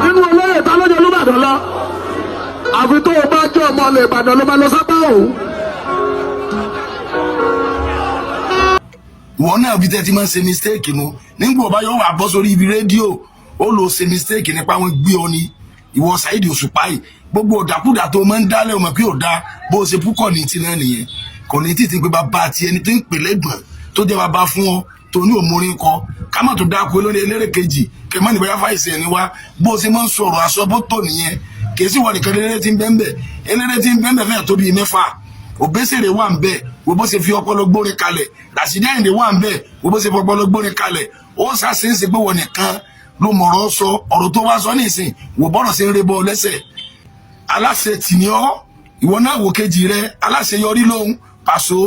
nínú olóyè ta lójú Olúbàdàn lọ àfi tó o bá jẹ́ ọmọ ilẹ̀ Ìbàdàn ló máa lọ sábà òun. ìwọ náà bí tẹ́ ti máa ń ṣe mistake nu nígbà ọba yóò wà bọ́ sórí ibi rédíò ó lọ ṣe mistake nípa wọn gbé ọ ni ìwọ Saheed Osupa yìí gbogbo ọ̀dàkúdà tó máa ń dálẹ̀ ọmọ pé ò dá bó o ṣe púpọ̀ ní ti náà nìyẹn kò ní títí pé bàbá àti ẹni tó ń pè lẹ́gbọ̀n tó jẹ́ bàbá fún ọ tó ní òmùrin kọ ká má tó dáko lórí eléré kejì kẹ má níbẹ̀ yáfà ìsẹ̀ ni wá bó o ṣe máa ń sọ̀rọ̀ aṣọ bó tò nìyẹn kì í sì wọ nìkan eléré tí ń bẹ́ẹ̀ eléré tí ń bẹ́ẹ̀ fẹ́ẹ̀ tó bíi mẹ́fà Òbésèré wà ń bẹ wo bó ṣe fi ọpọlọ gbórin kalẹ̀ Ràṣídì Àyìndé wà ń bẹ wo bó ṣe fi ọpọlọ gbórin kalẹ̀ ó ṣàṣeyẹsẹ pé wọn nìkan ló mọ̀rọ̀ sọ ọ̀rọ̀ tó wá sọ nísìn wò bọ́rọ̀ sí ń rebọ lẹ́sẹ̀ aláṣẹ tì ní ọ ìwọ náà wò kejì rẹ aláṣeyọrí lóhun Pàṣọ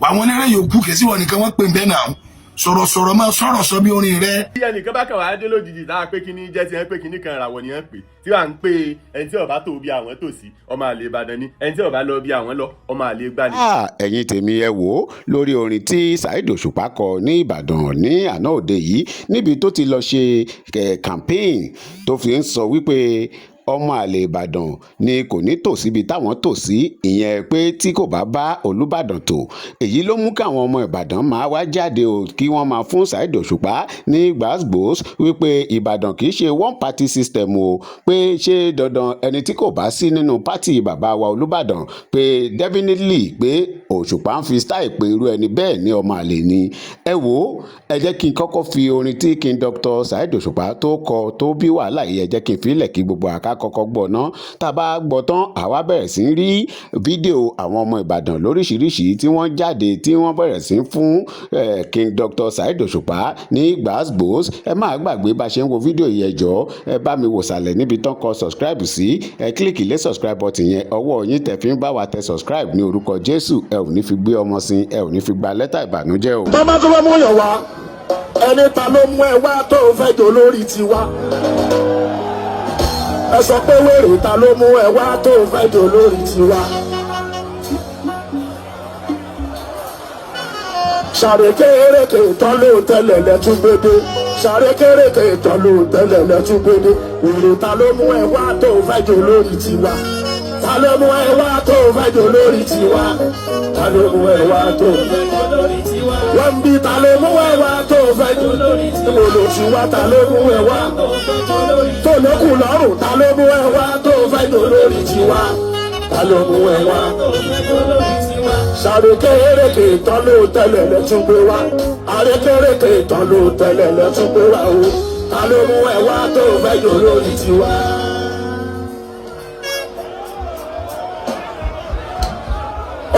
àwọn eléré yòókù kì í sí wọn nìkan wọn pè ń bẹ náà sọ̀rọ̀sọ̀rọ̀ máa sọ̀rọ̀ sọ bí orin rẹ. bí ẹnìkan bá kàn wá dé lójijì tá a pé kíní jẹ́ ti ẹ̀ pé kíní kan ràwọ̀ ni ẹ̀ pè tí wàá ń pè ẹni tí ó bá tó bí àwọn tò sí ọmọ àlè Ìbàdàn ni ẹni tí ó bá lọ bí àwọn lọ ọmọ àlè gbà ni. ẹ̀yin tèmi ẹ wò ó lórí orin tí Saheed Osupa kọ ní Ìbàdàn ní àná òde yìí níbi tó ti lọ ṣe campaign tó fi ń sọ wípé ọmọ àlè Ìbàdàn ni kò ní tò síbi táwọn tò sí ìyẹn pé tí kò bá bá Olúbàdàn tò èyí ló mú káwọn ọmọ Ìbàdàn máa wá jáde o kí wọ́n máa fún Saheed Osupa ní gbàgbós wípé Ìbàdàn kì í ṣe one party system o pé ṣé dandan ẹni tí kò bá sí nínú pátì bàbá wa Olúbàdàn pé definitely pé Òṣùpá ń fi style pé irú ẹni bẹ́ẹ̀ ní ọmọ àlè ni. ẹ wò ẹ jẹ́ kí n kọ́kọ́ fi orin tí King Dr. Saheed Osupa tó kọ tó bí wàhálà yìí ẹ jẹ́ kí n fi ilẹ̀ kí gbogbo àká kọ́kọ́ gbọ́ ná tá a bá gbọ́ tán àwa bẹ̀rẹ̀ sí rí fídíò àwọn ọmọ Ìbàdàn lóríṣiríṣi tí wọ́n jáde tí wọ́n bẹ̀rẹ̀ sí fún King Dr. Saheed Osupa ní gbàgbós ẹ má gbàgbé bá ṣe ń wo fídíò yẹn jọ ẹ bá mi wò sàlẹ̀ níbi tán kọ subscribe sí ẹ kílíkì lé subscribe button yẹn ọwọ́ yín tẹ̀ fi ń bá wa tẹ subscribe ní orúkọ Jésù ẹ ò ní fi gbé ọmọ sin ẹ ò ní fi gba lẹ́tà ìbànújẹ́ o. tọ́mọ tó bá mú yàn wá ẹni ta ló mú ẹ wá tó fẹ́ jò lórí tiwa ẹ sọ pé wèrè ta ló mú ẹ wá tó fẹ́ jò lórí tiwa. ṣàrékèrèkè tán ló tẹ́lẹ̀ lẹ́túgbédé ṣàrékèrèkè tán ló tẹ́lẹ̀ lẹ́túgbédé wèrè ta ló mú ẹ wá tó fẹ́ jò lórí tiwa ta ló mú ẹ wá tó fẹ́ jò lórí tiwa ta ló mú ẹ wá tó fẹ́ jò lórí tiwa wọ́n bí ta ló mú ẹ wá tó fẹ́ jò lórí tiwa olùsíwá ta ló mú ẹ wá tó lókùn lọ́rùn ta ló mú ẹ wá tó fẹ́ jò lórí tiwa ta ló mú ẹ wá ṣàrékèrèkè tán ló tẹ́lẹ̀ lẹ́túgbé wá àrékèrèkè tán ló tẹ́lẹ̀ lẹ́túgbé wá o ta ló mú ẹ wá tó fẹ́ jò lórí tiwa.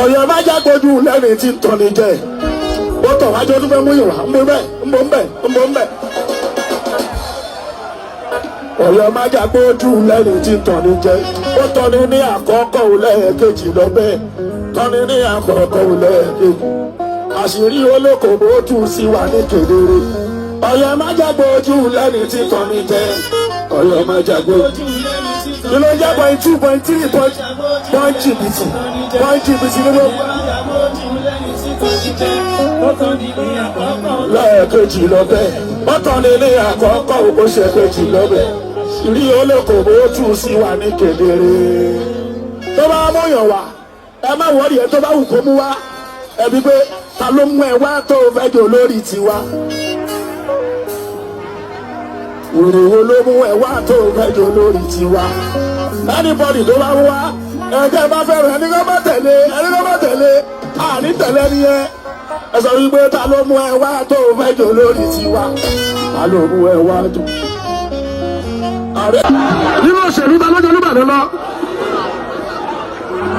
ọ̀yọ́ má jágbójú lẹ́ni tí tọ́ni jẹ́ ó tọ̀ wájú ọdún fẹ́ mú ìwà ń bọ́ bẹ́ẹ̀ ń bọ́ bẹ́ẹ̀ ń bọ́ bẹ́ẹ̀. ọ̀yọ́ má jágbójú lẹ́ni tí tọ́ni jẹ́ ó tọ́ni ní àkọ́kọ́ lẹ́ẹ̀kejì lọ bẹ́ẹ̀ tọ́ni ní àkọ́kọ́ lẹ́ẹ̀kejì àṣírí olókòwò tú sí wa ní kedere. ọ̀yọ́ má jágbójú lẹ́ni tí tọ́ni jẹ́ ọ̀yọ́ má jágbójú kí ló jẹ́ 0.2 point jìbìtì nínú. lẹ́ẹ̀kejì lọ́bẹ̀ bọ́tọ̀ ní ní àkọ́kọ́ ó ṣe kejì lọ́bẹ̀ rí olókòwò tú sí wa ní kedere. tó bá múyàn wá ẹ má wọ́ọ̀rì ẹ tó bá wù kó mú wá ẹbí pé ta ló mú ẹ wá tó fẹ́ jò lórí tiwa. wèrè wo ló mú ẹ wá tó fẹ́ jò lórí tiwa. anybody tó bá wá ẹ̀jẹ̀ bá fẹ́ràn ẹni kó má tẹ̀lé àní tẹ̀lé ni ẹ sọ wípé ta ló mú ẹ wá tó fẹ́ jò lórí tiwa ta ló mú ẹ wá tó. nínú òṣèlú ta lọ́jọ́ Olúbàdàn lọ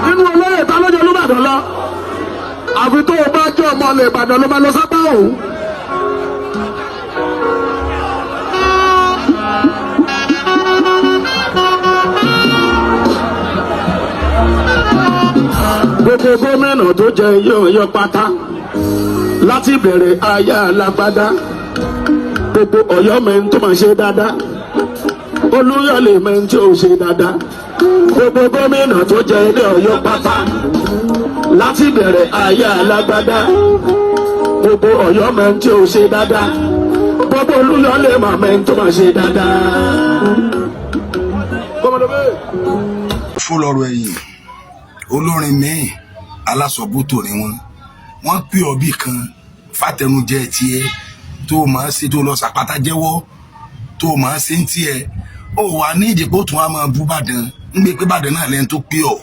nínú olóyè ta lọ́jọ́ Olúbàdàn lọ àfi tó o bá jẹ́ ọmọ ilẹ̀ Ìbàdàn ló máa lọ sábà òun. gbogbo gómìnà tó jẹ yọ̀ọ̀yọ̀ pátá láti bẹ̀rẹ̀ ayé alágbádá gbogbo Ọ̀yọ́ mẹ́rin tó máa ṣe dáadáa Olúyọ̀lé mẹ́rin tí ò ṣe dáadáa gbogbo gómìnà tó jẹ ilé Ọ̀yọ́ pátá láti bẹ̀rẹ̀ ayé alágbádá gbogbo Ọ̀yọ́ mẹ́rin tí ò ṣe dáadáa gbogbo olúyọlé màmá ẹni tó máa ṣe dáadáa. fún lọ́rọ̀ ẹ̀yìn olórin míì alásọ̀bótò ni wọ́n pè ọ́ bí kan fàtẹnujẹ tiẹ̀ tó máa ṣe tó lọ sàpátá jẹ́wọ́ tó máa ṣe ń tiẹ̀ ó wà ní ìdìbò tó wá máa bú Ìbàdàn ńgbé pé Ìbàdàn náà lẹ́ni tó pè ọ́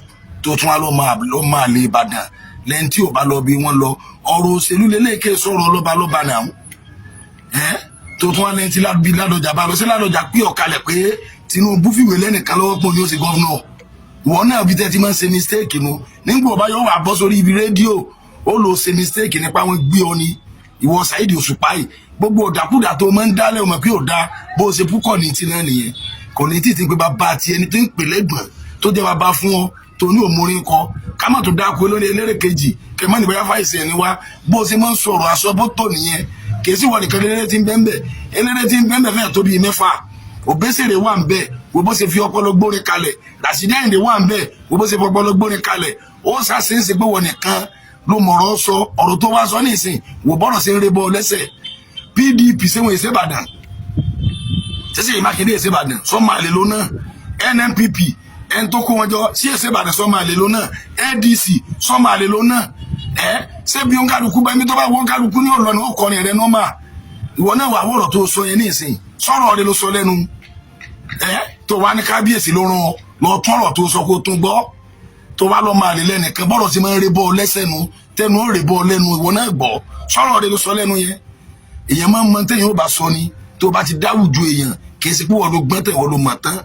tó tún wá lọ máa lé Ìbàdàn lẹ́ni tí ò bá lọ bí wọ́n lọ ọ̀rọ̀ òṣèlú lélẹ́ẹ̀kẹ́ sọ̀rọ̀ lọ́ba náà tó tún wá lẹ́ni tí Ládọjà bá lọ sí Ládọjà pé ọ̀kalẹ̀ pé Tinubu fìwé lẹ́nìkan lọ́wọ́ pọ̀ ní ó sì gọ́vnọ̀ ìwọ náà bí tẹ́ ti máa ń ṣe mistake nu nígbà ọba yóò wà bọ́ sórí ibi rédíò ó lọ ṣe mistake nípa wọn gbé ọ ni ìwọ Saheed Osupa yìí gbogbo ọ̀dàkúdà tó máa ń dálẹ̀ ọmọ pé ò dá bó ṣe púpọ̀ ní ti náà nìyẹn kò ní títí pé bàbá àti ẹni tó ń pè lẹ́gbọ̀n tó jẹ́ bàbá fún ọ tó ní òmùrin kọ ká má tó dáko lórí eléré kejì kẹ má níbẹ̀ fáìsì ẹni wá bó ṣe máa ń sọ̀rọ̀ aṣọ bó tò nìyẹn kì í sì wọ nìkan eléré tí ń bẹ́ẹ̀ fẹ́ẹ̀ tó bíi mẹ́fà Òbésèré wà ń bẹ́ẹ̀ wo bó ṣe fi ọpọlọ gbórin kalẹ̀ Rashidi Ayinde wà ń bẹ́ẹ̀ wo bó ṣe fi ọpọlọ gbórin kalẹ̀ ó ṣàṣeyẹsẹ pé wọ nìkan ló mọ̀rọ̀ sọ ọ̀rọ̀ tó wá sọ nísìn wò bọ́rọ̀ sí ń rebọ́ lẹ́sẹ̀ PDP sẹ́wọ̀n èsè Ìbàdàn ṣẹṣẹ Mákindé èsè Ìbàdàn sọ́mọ àlè ló náà NNPP ẹni tó kó wọn jọ sí èsè Ìbàdàn sọ́mọ àlè ló náà ADC sọ́mọ àlè ló náà ṣé bí òǹkàlùkù bá ẹni tó bá wọ òǹkàlùkù ní ọ̀lọ́ni ó kọrin rẹ nọ́mà ìwọ náà wà wọ̀rọ̀ tó sọ yẹn nísìn sọ̀rọ̀ rẹ ló sọ lẹ́nu tó wá ní kábíyèsí ló rán lọ tọrọ tó sọ kó tún gbọ́ tó wá lọ máa lè lẹ́nìkan bọ́rọ̀ sí máa ń rebọ́ lẹ́sẹ̀ nu tẹnu ó rebọ́ lẹ́nu ìwọ náà gbọ́ sọ̀rọ̀ rẹ ló sọ lẹ́nu yẹn èèyàn máa ń mọ téèyàn ó bá sọ ni tó bá ti dáwùjọ èèyàn kì í ṣe pé wọ́n ló gbọ́n tẹ̀ wọ́n ló mọ̀ tán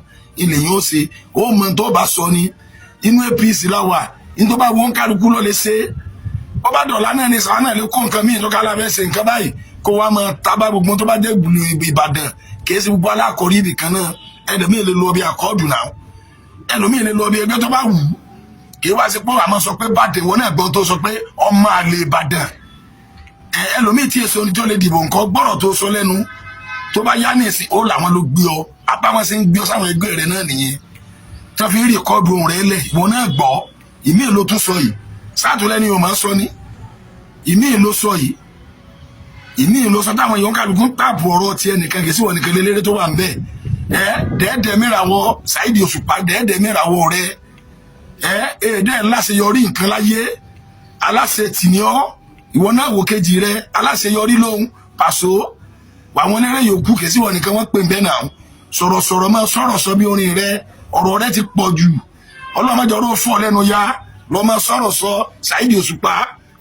ilẹ̀ yẹn ó ṣe ó mọ tó bá sọ ni inú APC láwà ní tó bá wọ́n kálukú lọ lè ṣe ó bá dọ̀lá náà ní sàwọn náà lè kó nǹkan míì tó ká lábẹ́ ṣe nǹkan báyìí kó wá máa tábà gbogbo tó bá jẹ́ gbùlù Ìbàdàn kì í ṣe gbogbo alákọ̀ọ́rí ibì kan náà ẹlòmíì lè lọ bí akọ́ọ̀dù náà ẹlòmíì lè lọ bí ẹgbẹ́ tó bá wù ú kì í wá sí pé àmọ́ sọ pé Ìbàdàn wọn náà gbọ́n tó sọ pé ọmọ àlè Ìbàdàn ẹlòmíì tí èso oníjó lè dìbò nǹkan gbọ́rọ̀ tó sọ lẹ́nu tó bá yá ní ìsìn ó làwọn ló gbé ọ apá wọn sì ń gbé ọ sáwọn ẹgbẹ́ rẹ náà nìyẹn tí wọ́n fi ń rìkọ́ọ̀dù ohun rẹ lẹ̀ ìwọ náà gbọ́ ìmíì ló tún sọ yìí sáàtúlẹ́ni ò máa sọ ní ìmíì ló sọ yìí ìmíì ló sọ táwọn èèyàn kálukú pààbò ọ̀rọ̀ tiẹ̀ nìkan kì í sí wọn nìkan lélẹ́rẹ́ tó wà ń bẹ̀ dẹ́ẹ̀dẹ́ mìràwọ̀ Saheed Osupa dẹ́ẹ̀dẹ́ mìràwọ̀ rẹ èdè ńláṣeyọrí nǹkan láyé aláṣẹ tìníọ́ ìwọ náà wò kejì rẹ aláṣeyọrí lóhun pàṣọ àwọn eléré yòókù kì í sí wọn nìkan wọ́n pè ń bẹ́ náà sọ̀rọ̀sọ̀rọ̀ máa sọ̀rọ̀ sọ bí orin rẹ ọ̀rọ̀ rẹ ti pọ̀ jù ọlọ́mọdé ọ̀rọ̀ fún ọ lẹ́nu ya lọ́mọ sọ̀rọ̀ sọ Saheed Osupa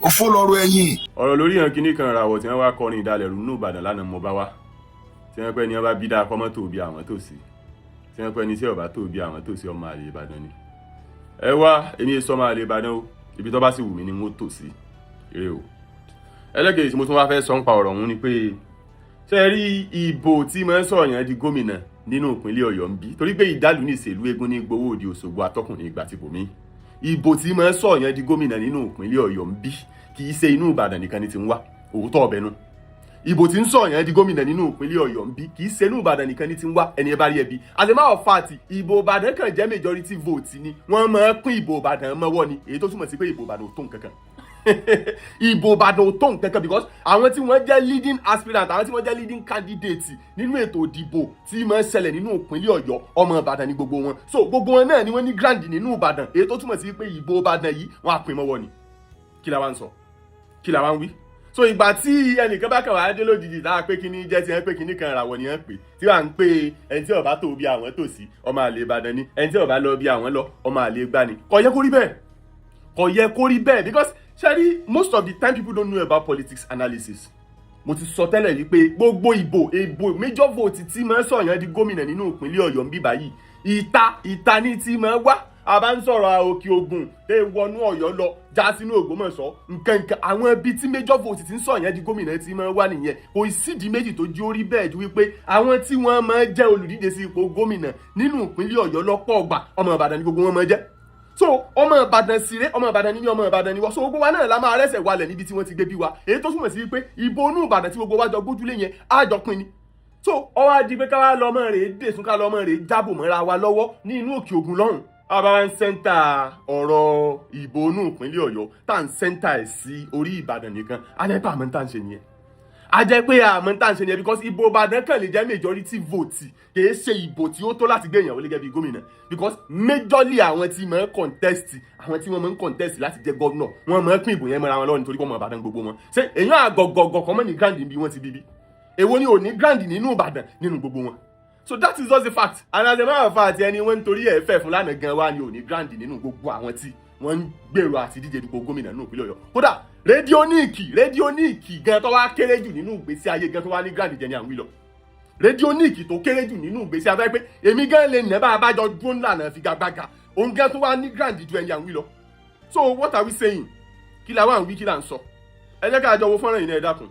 òfó lọ́rọ̀ ẹ̀yìn. ọ̀rọ̀ lórí hàn kíní kan ràwọ̀ tí wọ́n wá kọrin ìdálẹ̀ rú ní Ìbàdàn lánàá mo bá wá tí wọ́n pẹ́ ni wọ́n bá bí dáa kọ́mọ́ tó bí àwọn tó sí tí wọ́n pẹ́ ni tí ọ̀bá tó bí àwọn tó sí ọmọ àlè Ìbàdàn ni. ẹ wá èmi èso ọmọ àlè Ìbàdàn o ibi tó bá sì wù mí ni mo tò sí eré o. ẹlẹ́kẹ̀ẹ́ tí mo tún wá fẹ́ sọ ń pa ọ̀rọ̀ ọ̀hún ni pé ṣe rí ìbò tí mo ń sọ̀rọ̀ yẹn di gómìnà nínú ìpínlẹ̀ Ọ̀yọ́ ń bí torí pé ìdálù ní ìṣèlú eégún ní gbowó òde Òṣogbo atọ́kùnrin ìgbà tí bòmí ìbò tí mo ń sọ̀rọ̀ yẹn di gómìnà nínú ìpínlẹ̀ Ọ̀yọ́ ń bí kì í ṣe inú Ìbàdàn nìkan ni ti ń wá òótọ́ ọbẹ̀ nu ìbò tí ń sọ̀rọ̀ yẹn di gómìnà nínú ìpínlẹ̀ Ọ̀yọ́ ń bí kì í ṣe inú Ìbàdàn nìkan ni ti ń wá ẹni ẹ bá rí ẹbí àlèmáwọ̀ fàtì ìbò Ìbàdàn kan jẹ́ majority vote ni wọ́n máa ń pín ìbò Ìbàdàn mọ́wọ́ ni èyí tó túmọ̀ sí pé ìbò Ìbàdàn ò tó nǹkan kan ìbò Ìbàdàn ò tó nǹkan kan because àwọn tí wọ́n jẹ́ leading aspirant àwọn tí wọ́n jẹ́ leading candidate nínú ètò ìdìbò tí máa ń ṣẹlẹ̀ nínú ìpínlẹ̀ Ọ̀yọ́ ọmọ Ìbàdàn ni gbogbo wọn so gbogbo wọn náà ni wọ́n ní grand nínú Ìbàdàn èyí tó túmọ̀ sí pé ìbò Ìbàdàn yìí wọ́n á pín mọ́wọ́ ni kí la wá ń sọ kí la wá ń wí so ìgbà tí ẹnìkan bá kàn wá dé lójijì láà pé kíní jẹ́ ti hàn pé kíní kan ràwọ̀ ni hàn pé tí wàá ń pè ẹni tí ó bá tó bí àwọn tó sí ọmọ àlè Ìbàdàn ni ẹni tí ó bá lọ bí àwọn lọ ọmọ àlè gbá ni kò yẹ kó rí bẹ́ẹ̀ kò yẹ kó rí bẹ́ẹ̀ because ṣẹ́rí most of the time people don't know about politics analysis mo ti sọ tẹ́lẹ̀ yìí pé gbogbo ìbò major vote tí máa ń sọ̀yàn di gómìnà nínú ìpínlẹ̀ Ọ̀yọ́ ń bí báyìí ìta ní tí máa wá a bá ń sọ̀rọ̀ Òkè Ògùn tẹ́ wọnú Ọ̀yọ́ lọ já sínú Ògbómọ̀ṣọ́ nǹkan àwọn ibi tí major vote ti ń sọ̀yàn di gómìnà tí máa wá nìyẹn kò sídìí méjì tó jí orí bẹ́ẹ̀ ju wípé àwọn tí wọ́n máa jẹ́ olùdíje sí ipò gómìnà nínú ìpínlẹ̀ Ọ̀yọ́ lọ́pọ̀ ọgbà ọmọ Ìbàdàn ni gbogbo wọn máa jẹ́ so ọmọ Ìbàdàn sire ọmọ Ìbàdàn ni ọmọ Ìbàdàn ni wọ́n so gbogbo wa náà la máa rẹ́sẹ̀ walẹ̀ níbi tí wọ́n ti gbé bí wa èyí tó túmọ̀ sí pé ìbò inú Ìbàdàn tí gbogbo wa jọ gbójúlé yẹn á jọ pín ni so ọwọ́ adi pé káwá lọ́mọ rẹ̀ dẹ̀sùn ká lọ́mọ rẹ̀ jábò mọ́ra wa lọ́wọ́ ní inú Òkè Ògùn lọ́hùn àbá ń sẹ́ńtà ọ̀rọ̀ ìbò inú ìpínlẹ̀ Ọ̀yọ́ tá à ń sẹ́ńtà ẹ̀ sí orí Ìbàdàn nìkan alẹ́pà àmọ́ tá à ń ṣe nìyẹn a jẹ́ pé àmọ́ tá à ń ṣe ni because ìbò Ìbàdàn kàn lè jẹ́ majority vote kì í ṣe ìbò tí ó tó láti gbé èèyàn wọlé gẹ́gẹ́ bí gómìnà because majorly àwọn tí máa ń contest àwọn tí wọ́n máa ń contest láti jẹ́ gómìnà wọ́n máa ń pín ìbò yẹn mọ́ra wọn lọ́wọ́ nítorí pé ọmọ Ìbàdàn gbogbo wọn ṣé èèyàn àgọ̀gọ̀gọ̀ kan mọ́ ní grand bí wọ́n ti bíbí èwo ni ò ní grand nínú Ìbàdàn nínú gbogbo wọn so that is just the fact and as a matter of fact ẹni wọ́n ń torí ẹ̀ fẹ́ fún lánàá gan wa ni ò ní grand nínú gbogbo àwọn tí wọ́n ń gbèrò àti díje dupò gómìnà nínú ìpínlẹ̀ Ọ̀yọ́ kódà rédíóníìkì gan tó wá kéré jù nínú ìgbésí ayé gan tó wá ní grand jẹ ní àwọn ìlọ rédíóníìkì tó kéré jù nínú ìgbésí ayé pé èmi gan lè nẹ́ bá a bá jọ dúró ńlànà figagbága òun gan tó wá ní grand ju ẹni àwọn ìlọ so what are we saying kí la wá ń wí kí la ń sọ ẹ jẹ́ ká jọ wo fọ́nrán yìí ní ẹ dákun.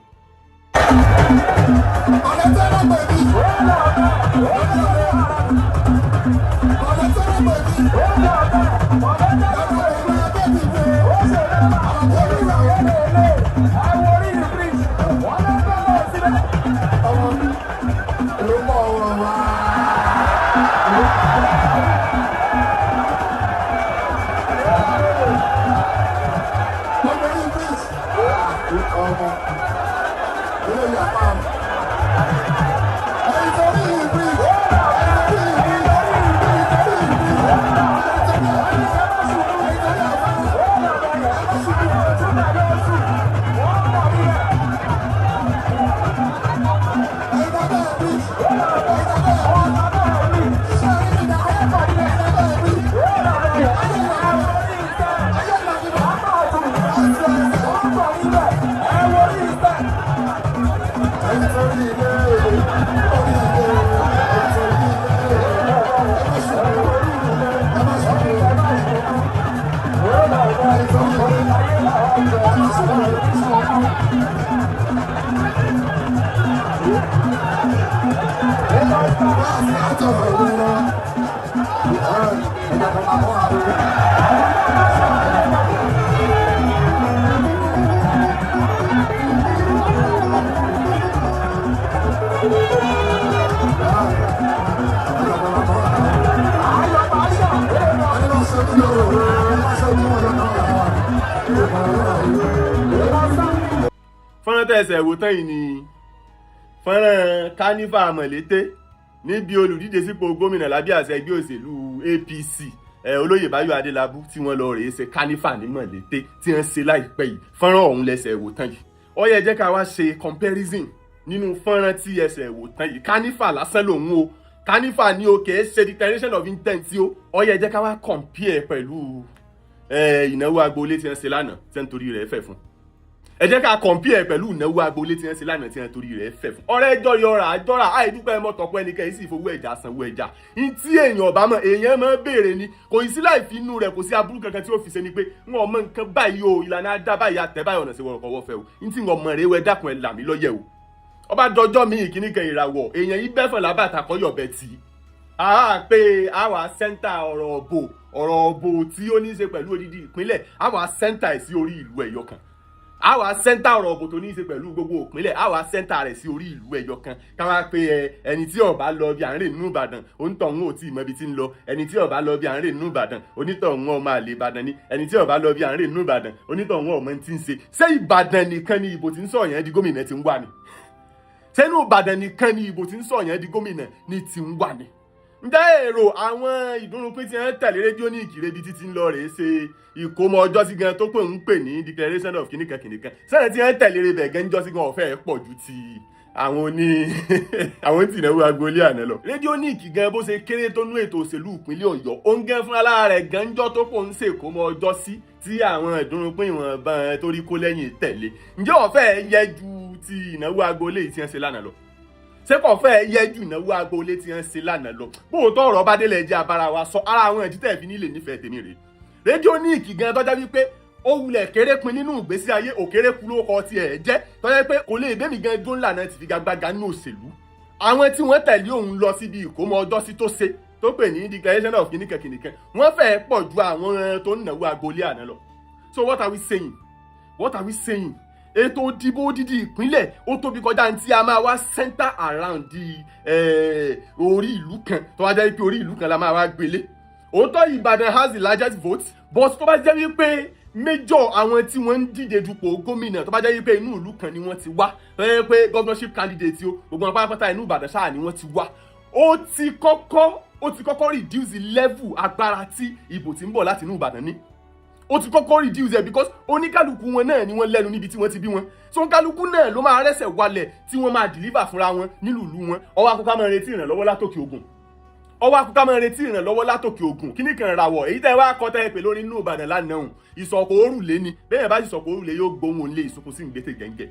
fọ́nrán tẹ̀sẹ̀ wò tán yìí ni fọ́nrán kánífà mọ̀lété níbi olùdíje sípò gómìnà lábẹ́ àṣẹ ẹgbẹ́ òṣèlú APC olóyè Báyọ̀ Adélábù tí wọ́n lọ rèé ṣe kánífà ní mọ̀lété tí wọ́n ṣe láìpẹ́ yìí fọ́nrán ọ̀hún lẹ́sẹ̀ wò tán yìí ó yẹ jẹ́ ká wá ṣe comparison nínú fọ́nrán tí ẹsẹ̀ wò tán yìí kánífà lásán lòun o kánífà ní o kèé ṣe declaration of intent o ó yẹ jẹ́ ká wá compare pẹ̀lú ìnáwó agboolé tí wọ́n ṣe lánàá tí wọ́n torí rẹ̀ fẹ́ fún ẹ jẹ́ ká compare pẹ̀lú ìnáwó agboolé tí wọ́n ṣe lánàá tí wọ́n torí rẹ̀ fẹ́ fún ọ̀rẹ́ jọra àìdúpẹ́ mọ́tọ́pọ̀ ẹnìkan yìí sì fowó ẹ̀já sanwó ẹja ní tí èèyàn ọ̀bá mọ̀ èèyàn máa béèrè ni kò sí láì fi inú rẹ̀ kò sí aburú kankan tí ó fi ṣe ni pé wọn mọ nǹkan báyìí o ìlànà adá báyìí àtẹ báyìí ọ̀nà sí wọ̀rọ̀kọ̀ wọ́fẹ́ o ní tí wọn mọ̀ rẹ̀ wẹ́ dákun ẹ̀ là mí lọ́yẹ̀ o ọba dọjọ́ mi ìkíní kan ìràwọ̀ èèyàn yìí bẹ́fọ̀n lábàtà kọ́yọ̀ bẹ́ẹ̀ tì í pé àwa sẹ́ńtà ọ̀rọ̀ ọ̀bò tí ó ní í ṣe pẹ̀lú odidi ìpínlẹ̀ àwa sẹ́ńtà ẹ̀ sí orí ìlú ẹ̀yọ kan àwa sẹ́ńtà ọ̀rọ̀ ọ̀bò tó ní í ṣe pẹ̀lú gbogbo ìpínlẹ̀ àwa sẹ́ńtà rẹ̀ sí orí ìlú ẹ̀yọ kan káwá pé ẹni tí ó bá lọ bí à ń rè nínú Ìbàdàn onítọ̀hún ò tí ì mọ ibi tí ń lọ ẹni tí ó bá lọ bí à ń rè nínú Ìbàdàn onítọ̀hún ọmọ àlè Ìbàdàn ni ẹni tí ó bá lọ bí à ń rè nínú Ìbàdàn onítọ̀hún ọmọ tí ń ṣe ṣé Ìbàdàn nìkan ni ìbò tí ń sọ yẹn di gómìnà ti ń wà ni sẹ́nu Ìbàdàn nìkan ni ìbò tí ń sọ yẹn di gómìnà ni ti ń wà ni ǹjẹ́ èrò àwọn ìdúnnúpín tí wọ́n tẹ̀lé rédíò ní ìkìrẹ́bí títí ń lọ rèé ṣe ìkómọ ọjọ́ sí gan tó pé ń pè ní declaration of kìnìkan sẹ́yìn tí wọ́n tẹ̀lé rẹ̀ bẹ̀ gẹ́njọ́ sí gan ọ̀fẹ́ pọ̀ ju ti àwọn tìǹbù agboolé àná lọ. rédíò ní ìkì gan bó ṣe kéré tó nú ètò òṣèlú ìpínlẹ̀ Ọ̀yọ́ ó ń gán fún alára rẹ̀ gẹ́njọ́ tó pò ń ṣèkómọ ọjọ́ sí tí àwọn ìdúnnúpín ìwọ̀nba torí kó lẹ́yìn tẹ̀lé ǹjẹ́ ọ̀fẹ́ yẹ ju ti ìnáwó agboolé yìí tí wọ́n ṣe lánàá lọ ṣé kò fẹ́ yẹ jù náwó agboolé tí wọ́n ṣe lánàá lọ bóòótọ́ ọ̀rọ̀ bá délẹ̀ jẹ́ abára wa sọ ara àwọn ẹ̀jí tẹ̀ fi nílé nífẹ̀ẹ́ tèmi rè rédíò ní ìkì gan tọ́já wípé ó wulẹ̀ kéré pin nínú ìgbésí ayé òkèrè kú lóko tiẹ̀ jẹ́ tọ́já pé kò lè bẹ́mi gan dún lànà ti fi gagbága nínú òṣèlú àwọn tí wọ́n tẹ̀lé òun lọ síbi ìkómọ ọjọ́ sí tó ṣe tó pè ní declaration of kìnìkan wọ́n fẹ́ pọ̀ ju àwọn tó ń náwó agboolé àná lọ. So what are we saying? Ètò ìdìbò dídì ìpínlẹ̀ ó tóbi kọjá tí a máa wá center around orí ìlú kan tó bá jẹ́ pé orí ìlú kan la máa wá gbélé òótọ́ Ìbàdàn has the largest vote but tó bá jẹ́ wípé major àwọn tí wọ́n ń díje dupò gómìnà tó bá jẹ́ pé inú ìlú kan ni wọ́n ti wá tó jẹ́ pé governorship candidate o gbogbo wọn pátápátá inú Ìbàdàn ṣáà ni wọ́n ti wá ó ti kọ́kọ́ reduce the level agbára tí ìbò tí ń bọ̀ láti inú Ìbàdàn ní ó ti kọ́kọ́ reduce it because oníkálukú wọn náà ni wọ́n lẹ́nu níbi tí wọ́n ti bí wọn so oníkálukú náà ló máa rẹ́sẹ̀ walẹ̀ tí wọ́n máa deliver fúnra wọn nílùú ìlú wọn ọwọ́ akóká máa retí ìrànlọ́wọ́ látòkè Ògùn kíní kan ràwọ̀ èyí tẹ́ wá kọ́ tẹ́ pé lórí inú Ìbàdàn lánàá ìsọ̀kò òrùlé ni bẹ́ẹ̀ bá sì sọ̀kò òrùlé yóò gbóhùn lé ìsopọ̀ sí ìgbésẹ̀ gẹ́gẹ́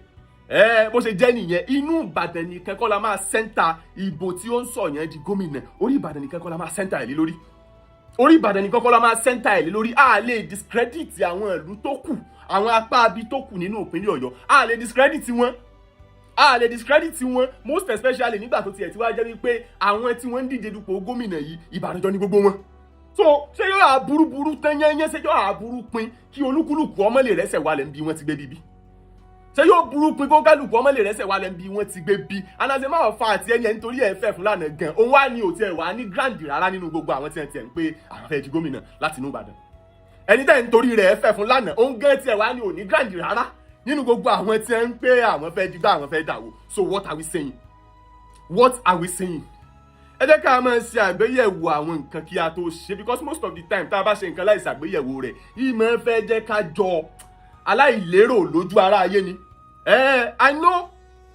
bó ṣe jẹ́ nìyẹn inú Ìbàdàn nìkan kọ́ la máa sẹ́ńtà ìbò tí ó ń sọ̀yàn di gómìnà orí Ìbàdàn nìkan kọ́ la máa sẹ́ńtà ẹ̀ lé lórí orí Ìbàdàn nìkan kọ́ la máa sẹ́ńtà ẹ̀ lé lórí a lè discredit àwọn ìlú tó kù àwọn apá abi tó kù nínú ìpínlẹ̀ Ọ̀yọ́ a lè discredit wọn most especially nígbà tó tiẹ̀ tí wá jẹ́ wípé àwọn tí wọ́n ń díje dupò gómìnà yìí Ìbàdàn jọ ní gbogbo wọn so ṣé yóò àbúrú tán yẹ́nyẹ́ ṣé yóò àbúrú pin kí olúkúlùkù ọmọ lè rẹ́sẹ̀ wálẹ̀ ń bí wọ́n ti gbé bíbí ṣé yóò burú pin kó kálukú ọmọ lè rẹ́sẹ̀ wálẹ̀ ń bí wọ́n ti gbé bí anase máa fa àti ẹni nítorí ẹ̀ fẹ́ fún lánàá gan òun wá ní òtí ẹ̀ wá ní grand rárá nínú gbogbo àwọn tí ẹ̀ tiẹ̀ ń pé àwọn fẹ́ di gómìnà láti inú Ìbàdàn ẹni tẹ́ nítorí rẹ̀ fẹ́ fún lánàá òun gan tiẹ̀ wá ní òní grand rárá nínú gbogbo àwọn tí ẹ̀ ń pé àwọn fẹ́ digbá àwọn fẹ́ dàwó so what are we saying ẹ jẹ́ ká máa ṣe àgbéyẹ̀wò àwọn nǹkan kí a tó ṣe because most of the time tá a bá ṣe nǹkan láì ṣàgbéyẹ̀wò rẹ̀ yìí máa ń fẹ́ jẹ́ ká jọ aláìlérò lójú ara ayé ni I know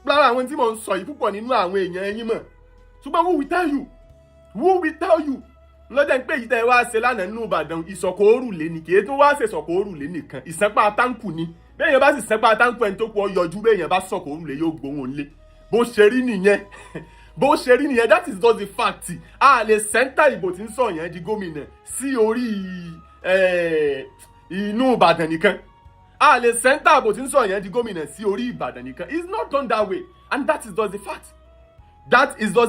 lára àwọn tí mò ń sọ yìí púpọ̀ nínú àwọn èèyàn ẹ̀yin mọ̀ ṣùgbọ́n who will tell you lọ́jọ́ pé yìí tẹ́ ẹ wá ṣe lánàá nínú Ìbàdàn ìsọ̀kò òrùlé ni kì í tún wá ṣe sọ̀kò òrùlé nìkan ìsánpá táǹkù ni bẹ́ẹ̀yàn bá sì sánpá táǹkù ẹni tó kù ọ yọjú bẹ́ẹ̀yàn bá sọ̀kò òrùlé yóò gbóhùn lé bó ṣe rí nìyẹn that is just the fact a lè sẹ́ńtà ìbò tí ń sọ yẹn di gómìnà sí orí inú Ìbàdàn nìkan a lè sẹ́ńtà ìbò tí ń sọ yẹn di gómìnà sí orí Ìbàdàn nìkan it's not done that way and that is just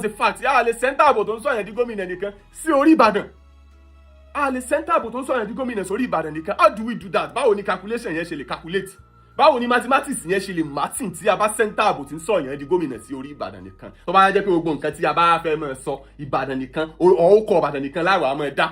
the fact a lè sẹ́ńtà ìbò tó ń sọ yẹn di gómìnà nìkan sí orí Ìbàdàn a lè sẹ́ńtà ìbò tó ń sọ yẹn di gómìnà sórí Ìbàdàn nìkan how do we do that báwo ni calculation yẹn ṣe lè calculate báwo ni mathematics yẹn ṣe lè martin tí a bá sẹ́ńtà àbò tí ń sọ yẹn di gómìnà sí orí Ìbàdàn nìkan tó bá jẹ́ pé gbogbo nǹkan tí a bá fẹ́ máa sọ Ìbàdàn nìkan ọ̀ọ́kọ̀ Ìbàdàn nìkan láwàá máa dá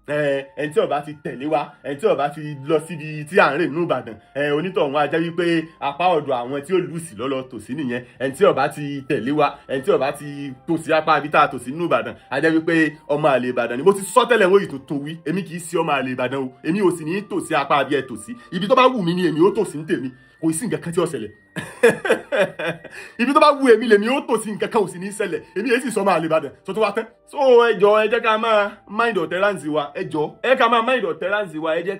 ẹni tí ó bá ti tẹ̀lé wa ẹni tí ó bá ti lọ síbi tí à ń rìn nínú Ìbàdàn onítọ̀hún á jẹ́ wípé apá ọ̀dọ̀ àwọn tí ó lù sí lọ́lọ́ tòsí nìyẹn ẹni tí ó bá ti tẹ̀lé wa ẹni tí ó bá ti tòsí apá ibi tá a tòsí nínú Ìbàdàn á jẹ́ wípé ọmọ àlè Ìbàdàn ni mo ti sọ tẹ́lẹ̀ wọ́n yìí tó tún wí èmi kì í sí ọmọ àlè Ìbàdàn o èmi ò sì ní tòsí apá ibi ẹ̀ tòsí ibi tó bá wù mí ni èmi ó tòsí ní tèmi kò sí nǹkan kan tí ó ṣẹlẹ̀ ibi tó bá wù èmi lèmi ó tòsí nǹkan kan ò sì ní ṣẹlẹ̀ èmi èsì sọ máa lè Ìbàdàn tó tó wá tán. so ẹ jọ̀ọ́ ẹ jẹ́ ká máa mind ọ̀tẹ́ránsì wa ẹ jọ̀ọ́ ẹ ká máa mind ọ̀tẹ́ránsì wa ẹ jẹ́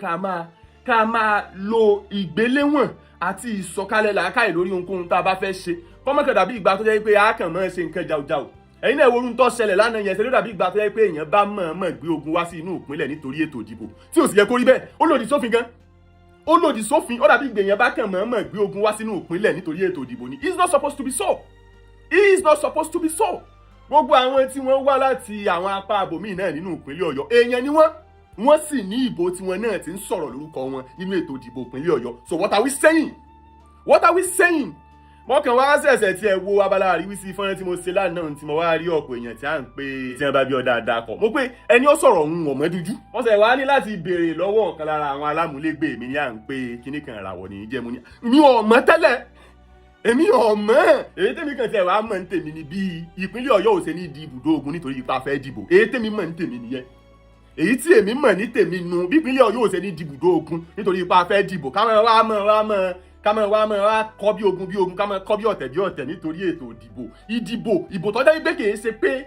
ká máa lo ìgbéléwọ̀n àti ìsọ̀kalẹ̀ làákàyè lórí ohunkóhun tá a bá fẹ́ ṣe kọ́mọ́kàn dàbí ìgbà tó jẹ́ pé a kàn máa ṣe nǹkan jàùjàù ẹ̀yin náà worun tó ṣẹlẹ̀ lánàá yẹn ṣe ló dàbí ìgbà tó jẹ́ pé èèyàn bá mọ̀ọ́mọ̀ gbé ogun wá sí inú ìpínlẹ̀ nítorí ètò ìdìbò tí ò sì yẹ kó rí bẹ́ẹ̀ ó lòdì sófin gan ó lòdì sófin ó dàbí ìgbèyàn bá kàn mọ̀ọ́mọ̀ gbé ogun wá sínú ìpínlẹ̀ nítorí ètò ìdìbò ni it's not supposed to be so gbogbo àwọn tí wọ́n wá láti àwọn apá abòmíì náà nínú ìpínlẹ̀ Ọ̀yọ́ èèyàn ni wọ́n sì ní ìbò tiwọn náà ti ń sọ̀rọ̀ lórúkọ wọn nínú ètò ìdìbò ìpínlẹ̀ Ọ̀yọ́ so what are we saying mo kàn wá ṣẹ̀ṣẹ̀ tí ẹ wo abala àríwísí fọ́nrán tí mo ṣe lánàá tí mo wá rí ọ̀pọ̀ èèyàn tí à ń pè tí wọ́n bá bí ọ̀dà àdàkọ̀ mo pé ẹni ó sọ̀rọ̀ òun ọ̀mọ́ dúdú wọ́n ṣẹ̀ wá ní láti béèrè lọ́wọ́ ọ̀kan lára àwọn alámúlégbè mi ní à ń pè kíní kan ìràwọ̀ ní jẹ́ mo ní mi ò mọ̀ tẹ́lẹ̀ èmi ò mọ̀ èyí tèmi kàn tẹ̀ wá mọ̀ ní tèmi ni bí ìpínlẹ̀ Ọ̀yọ́ ò ṣe ní di ibùdó ogun nítorí ipa fẹ́ dìbò èyí tèmi mọ̀ ní tèmi nìyẹn èyí tí èmi mọ̀ ní tèmi nu bí ìpínlẹ̀ Ọ̀yọ́ ò ṣe ní di ibùdó ogun nítorí ipa fẹ́ dìbò káwọn wá mọ̀ kọ́ bí ogun ká mọ̀ kọ́ bí ọ̀tẹ̀ nítorí ètò ìbò tó jẹ́ pé kì í ṣe pé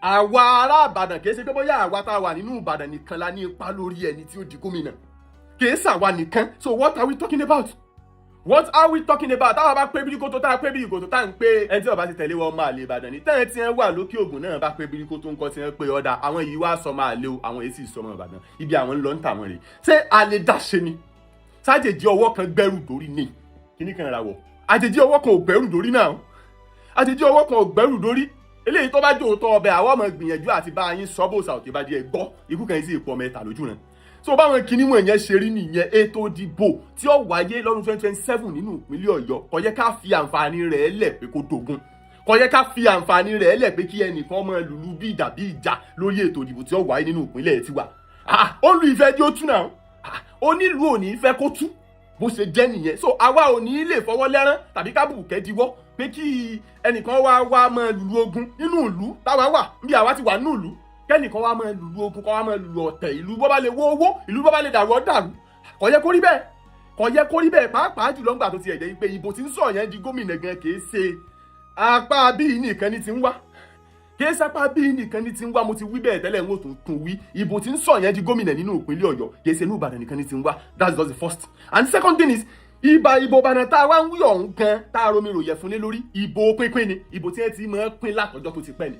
àwa ará Ìbàdàn kì í ṣe pé bóyá àwa tá a wà nínú Ìbàdàn nìkan la ní ipa lórí ẹni tí ó di gómìnà kì í ṣàwa nìkan so what are we talking about táwa bá pé bíríkótó tá a pé bíríkótó tá à ń pé ẹni tí ó bá ti tẹ̀lé wọn máa lè Ìbàdàn ní tẹ́ẹ̀ tí wọ́n wà lókè Ògùn náà bá pé bíríkótó ń kọ́ tí wọ́n pé ọ̀dà àwọn yìí wá sọ máa lé o àwọn èsì ìsọmọ Ìbàdàn ibi àwọn ń lọ ń tà wọ́n rè ṣé a lè dá ṣe ni sájèjì ọwọ́ kan gbẹ́rù dórí ni kíní kan ra wọ̀ àjèjì ọwọ́ kan ò gbẹ́rù dórí náà àjèjì ọwọ́ kan ò gbẹ́rù dórí eléyìí tó bá jò tó ọbẹ̀ àwọn ọmọ gbìyànjú àti bá yín sọ́bò sàòtì bá díẹ̀ gbọ́ ikú kan sí ipò mẹ́ta lójú rẹ̀ so báwọn kíní wọ̀nyẹn ṣe rí nìyẹn ètò ìdìbò tí ó wáyé lọ́dún 2027 nínú ìpínlẹ̀ Ọ̀yọ́ kò yẹ ká fi àǹfààní rẹ̀ lẹ̀ pé kó dogun kò yẹ ká fi àǹfààní rẹ̀ lẹ̀ pé kí ẹnìkan máa lùlù bí ìdà bí ìjà lórí ètò ìdìbò tí ó wáyé nínú ìpínlẹ̀ tiwa ó lu ìfẹ́ tí ó tún náà onílùú ò ní fẹ́ kó tú bó ṣe jẹ́ nìyẹn. So àwa ò ní lè fọwọ́ lẹ́rán tàbí kábùkẹ́ diwọ́ pé kí ẹnìkan wá máa lùlù ogun nínú ìlú táwa wà bí àwa ti wà nínú ìlú kẹ́nìkan wá máa lùlù ogun kọ́ wá máa lùlù ọ̀tẹ̀ ìlú bó bá lè wó owó ìlú bó bá lè dàrú ọ̀dàrú kò yẹ kó rí bẹ́ẹ̀ kò yẹ kó rí bẹ́ẹ̀ pàápàá jùlọ ńgbà tó ti ẹ̀jẹ̀ pé ìbò tí ń sọ yẹn di gómìnà gan kìí ṣe apá bíi nìkan ní ti ń wá kìí sápá bíi nìkan ní ti ń wá mo ti wí bẹ́ẹ̀ tẹ́lẹ̀ ń wò tó tún wí ìbò tí ń sọ yẹn di gómìnà nínú ìpínlẹ̀ Ọ̀yọ́ kìí ṣe inú Ìbàdàn nìkan ní ti ń wá that's just the first and second thing is ìbò Ìbàdàn tá a wá ń wí ọ̀hún gan tá a romi ròyẹ̀ fún lé lórí ìbò pínpín ni ìbò tí wọ́n ti máa ń pín látọjọ́ tó ti pẹ́ ni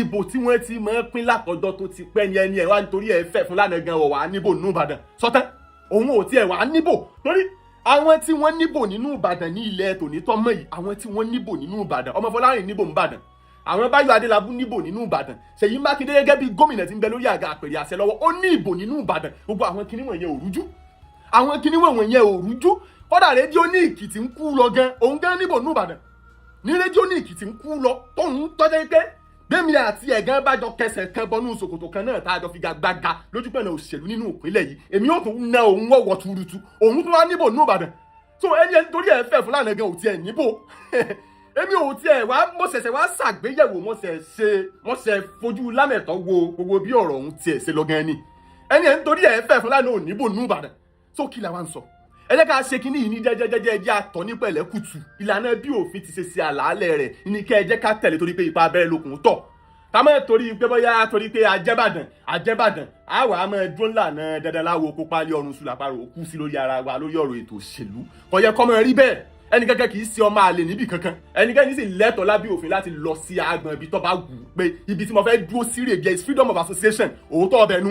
ìbò tí wọ́n ti máa ń pín látọjọ́ tó ti pẹ́ ni ẹni ẹ̀ wá nítorí ẹ̀ fẹ́ fún lánàá gan wà níbò nínú Ìbàdàn sọ́tẹ́ òun ò tiẹ̀ wà níbò torí àwọn tí wọ́n níbò nínú Ìbàdàn ní ilẹ̀ tònítọ́ mọ́ yìí àwọn tí wọ́n níbò nínú Ìbàdàn ọmọ Fọlárìn níbò ńbàdàn àwọn Báyọ̀ Adélábù níbò nínú Ìbàdàn Ṣèyí Mákindé gẹ́gẹ́ bí gómìnà tí ń bẹ lórí àga àpèrè àṣẹ lọ́wọ́ ó ní ìbò nínú Ìbàdàn gbogbo àwọn kinní wọ̀nyẹn ò rújú àwọn kinní wọ̀nyẹn ò rújú kódà rédíò ní Èkìtì ń kú lọ gan òun gan níbò nínú Ìbàdàn ní rédíò ní Èkìtì ń kú lọ tóun tọ́jẹ́ pé gbẹ̀mí àti ẹ̀gán bá jọ kẹsẹ̀ kan bọ́nú ṣòkòtò kan náà tá a jọ fi gbàgbàgà lójú pẹ̀lú òṣèlú nínú ìpínlẹ̀ yìí èmi yóò tún ná òun wọ̀wọ̀ tuurutu òun tún wá níbò nínú Ìbàdàn so ẹni torí ẹ fẹ́ Fúlàní gan ò tiẹ̀ níbò èmi ò tiẹ̀ wá mo ṣẹ̀ṣẹ̀ wá ṣàgbéyẹ̀wò mo ṣẹ̀ fojú lámẹ̀tọ́ wo gbogbo bí ọ̀rọ̀ òun tiẹ̀ ṣe lọ gan ni ẹni torí ẹ fẹ́ Fúlàní ò níbò nínú Ìbàdàn so kí la wá ń sọ ẹ jẹ́ ká ṣe kínní yìí ní jẹ́jẹ́jẹ́jẹ́ ẹjẹ́ àtọ̀ ní pẹ̀lẹ́kùtù ìlànà bí òfin ti ṣe àlàálẹ̀ rẹ̀ ní kẹ́ ẹ jẹ́ ká tẹ̀lé torí pé ipa abẹ́rẹ́ lókun tọ̀ ká má torí pé bóyá torí pé àjẹ́bàdàn á wà á máa dún lànà dandan láwo kó pálí ọrùn sùn làpárò òkú sí lórí ara wa lórí ọ̀rọ̀ ètò òṣèlú kò yẹ kó máa rí bẹ́ẹ̀ ẹnì kankan kì í ṣe ọmọ àlè níbì kankan ẹnikẹ́ni sì lẹ́tọ̀ọ́ lábẹ́ òfin láti lọ sí agbọ̀n ibi tó bá wù ú pé ibi tí mo fẹ́ dúró sí rè there is freedom of association òótọ́ ọbẹ̀ nu